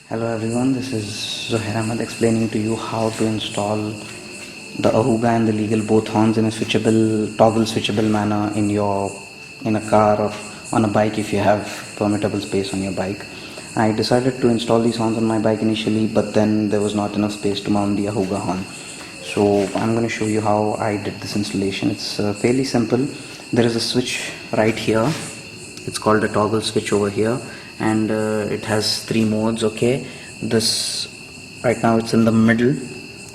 Hello everyone, this is Zohair Ahmed explaining to you how to install the Ahuga and the Legal both horns in a toggle switchable manner in a car or on a bike if you have permittable space on your bike. I decided to install these horns on my bike initially, but then there was not enough space to mount the Ahuga horn. So I'm going to show you how I did this installation. It's fairly simple. There is a switch right here. It's called a toggle switch over here, and it has three modes. Okay, this right now it's in the middle,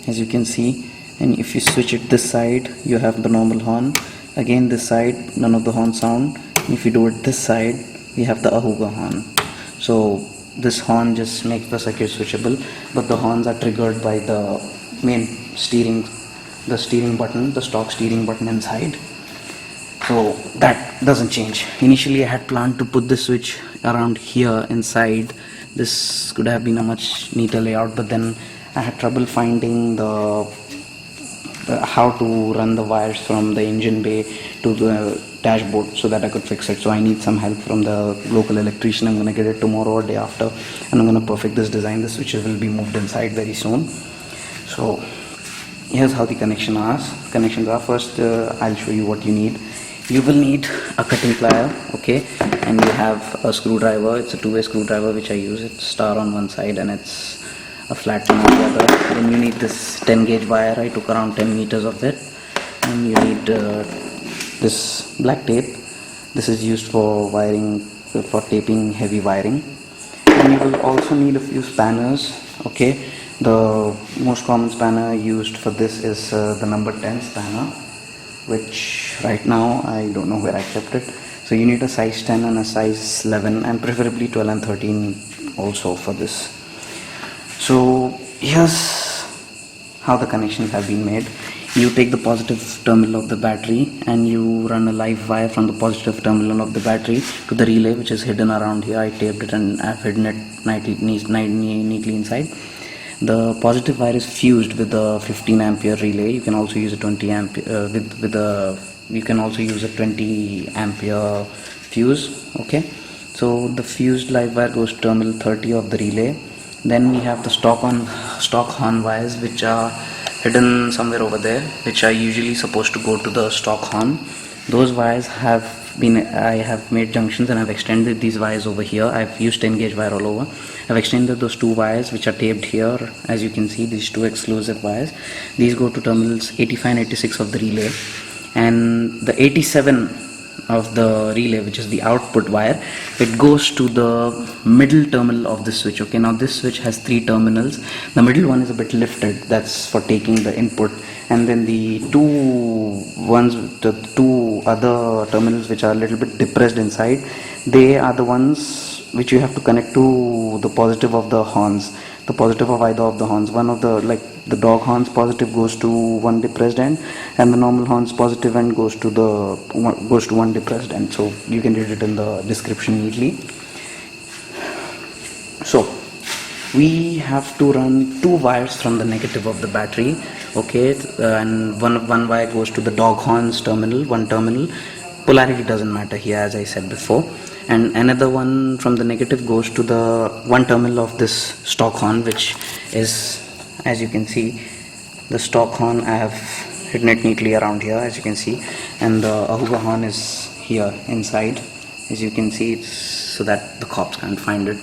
as you can see, and if you switch it this side, you have the normal horn. Again, this side, none of the horn sound. If you do it this side, we have the Ahuga horn. So this horn just makes the circuit switchable, but the horns are triggered by the main the steering button, the stock steering button inside. So that doesn't change. Initially I had planned to put the switch around here inside. This could have been a much neater layout, but then I had trouble finding how to run the wires from the engine bay to the dashboard so that I could fix it. So I need some help from the local electrician. I'm gonna get it tomorrow or day after, and I'm gonna perfect this design. The switches will be moved inside very soon. So here's how the connections are. First, I'll show you what you need. You will need a cutting plier, okay, and you have a screwdriver. It's a two-way screwdriver which I use. It's star on one side and it's a flat pin on the other. Then you need this 10 gauge wire. I took around 10 meters of it. And you need this black tape. This is used for wiring, for taping heavy wiring. And you will also need a few spanners, okay. The most common spanner used for this is the number 10 spanner, which right now I don't know where I kept it. So you need a size 10 and a size 11, and preferably 12 and 13 also for this. So here's how the connections have been made. You take the positive terminal of the battery and you run a live wire from the positive terminal of the battery to the relay, which is hidden around here. I taped it and I've hidden it neatly inside. The positive wire is fused with a 15 ampere relay. You can also use a 20 ampere you can also use a 20 ampere fuse. Okay, so the fused live wire goes to terminal 30 of the relay. Then we have the stock horn wires, which are hidden somewhere over there, which are usually supposed to go to the stock horn. Those wires I have made junctions and I've extended these wires over here. I've used 10 gauge wire all over. I've extended those two wires which are taped here. As you can see, these two exclusive wires. These go to terminals 85 and 86 of the relay. And the 87 of the relay, which is the output wire, it goes to the middle terminal of the switch. Okay, now this switch has three terminals. The middle one is a bit lifted, that's for taking the input, and then the two other terminals which are a little bit depressed inside, they are the ones which you have to connect to the positive of the horns, the positive of either of the horns. One of the dog horns positive goes to one depressed end, and the normal horns positive end goes to one depressed end. So you can read it in the description neatly. So we have to run two wires from the negative of the battery, okay, and one wire goes to the dog horns terminal, one terminal. Polarity doesn't matter here, as I said before. And another one from the negative goes to the one terminal of this stock horn, which is, as you can see, the stock horn. I have hidden it neatly around here, as you can see, and the Ahuga horn is here inside, as you can see. It's so that the cops can't find it.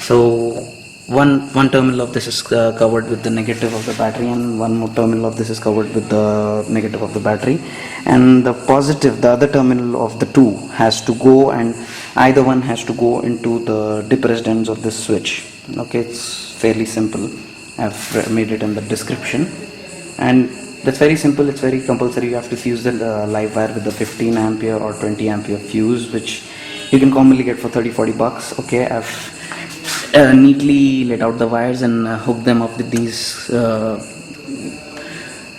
So one terminal of this is covered with the negative of the battery, and one more terminal of this is covered with the negative of the battery, and the other terminal of the two has to go, and either one has to go into the depressed ends of this switch. Okay, it's fairly simple. I've made it in the description, and that's very simple. It's very compulsory. You have to fuse the live wire with the 15 ampere or 20 ampere fuse, which you can commonly get for 30-40 bucks. Okay, I've neatly laid out the wires and hooked them up with these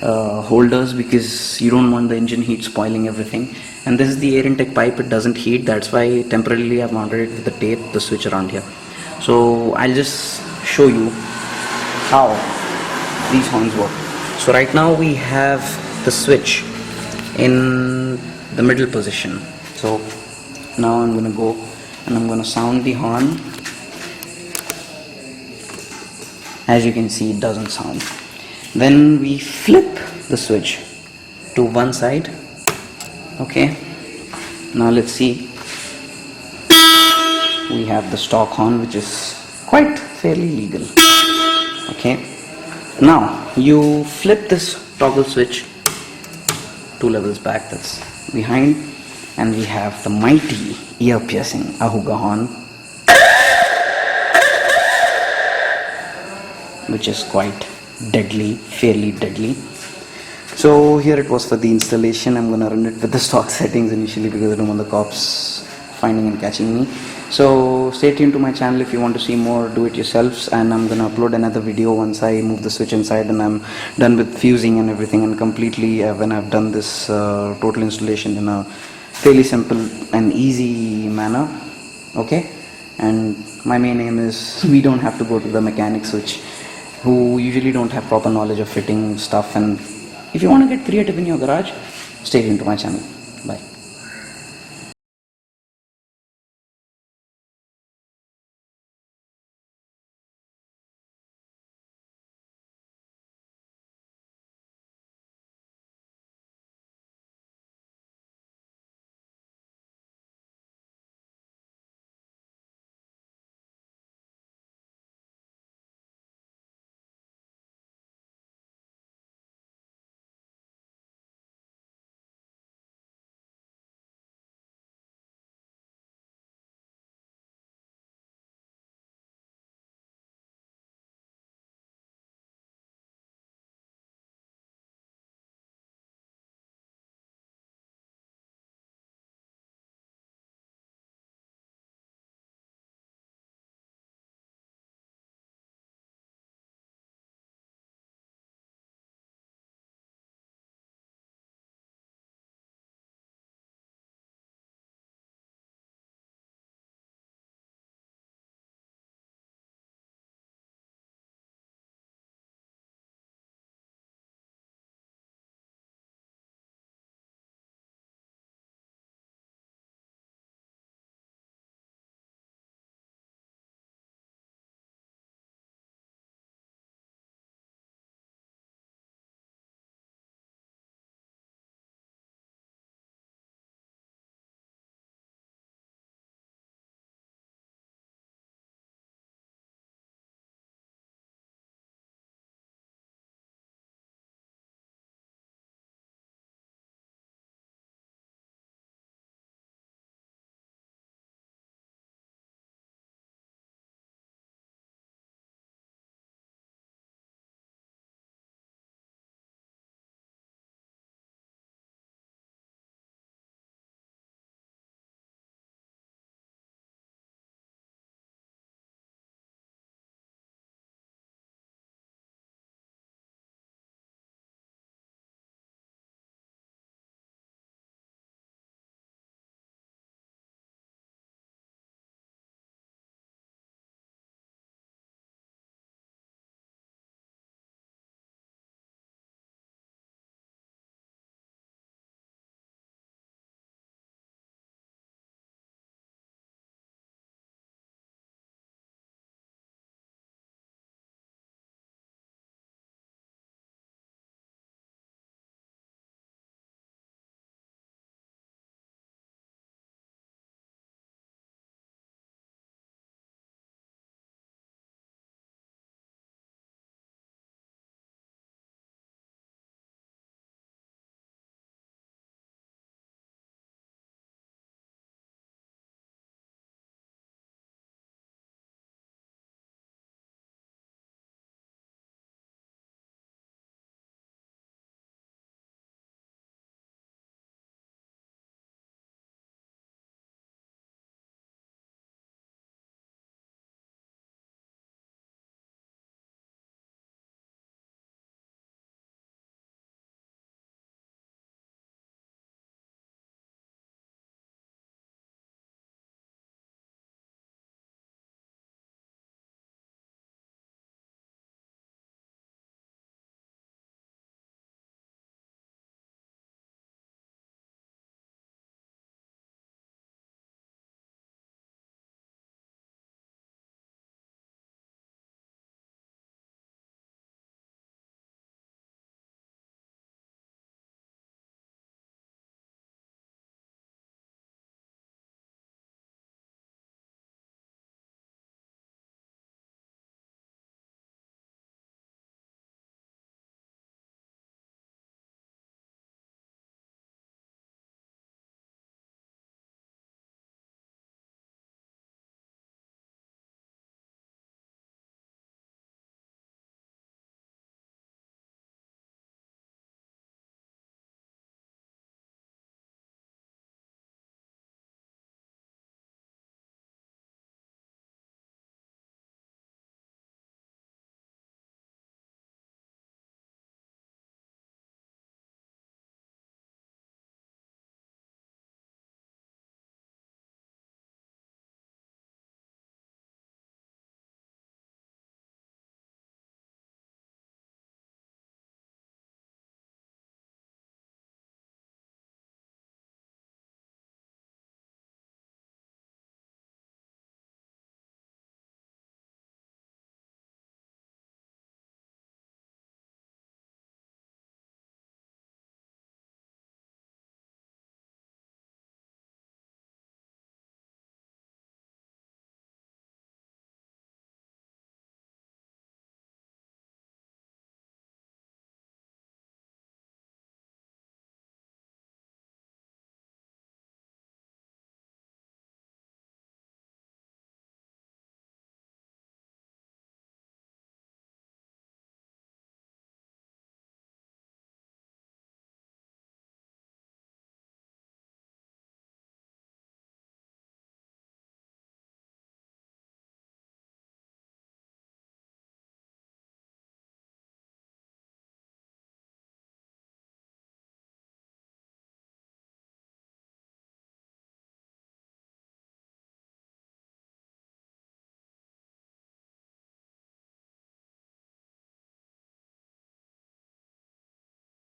holders, because you don't want the engine heat spoiling everything. And this is the air intake pipe. It doesn't heat, that's why temporarily I've mounted it with the tape, the switch around here. So I'll just show you how these horns work. So right now we have the switch in the middle position. So now I'm going to go and I'm going to sound the horn As you can see, it doesn't sound. Then we flip the switch to one side. Okay, now let's see. We have the stock horn, which is quite fairly legal. Okay, now you flip this toggle switch 2 levels back, that's behind, and we have the mighty ear piercing Ahuga horn, which is quite deadly, fairly deadly. So here it was for the installation. I'm gonna run it with the stock settings initially because I don't want the cops finding and catching me. So stay tuned to my channel if you want to see more do it yourselves, and I'm gonna upload another video once I move the switch inside and I'm done with fusing and everything, and completely when I've done this total installation in a fairly simple and easy manner. Okay, and my main aim is we don't have to go to the mechanics who usually don't have proper knowledge of fitting stuff. And if you want to get creative in your garage, stay tuned to my channel. Bye.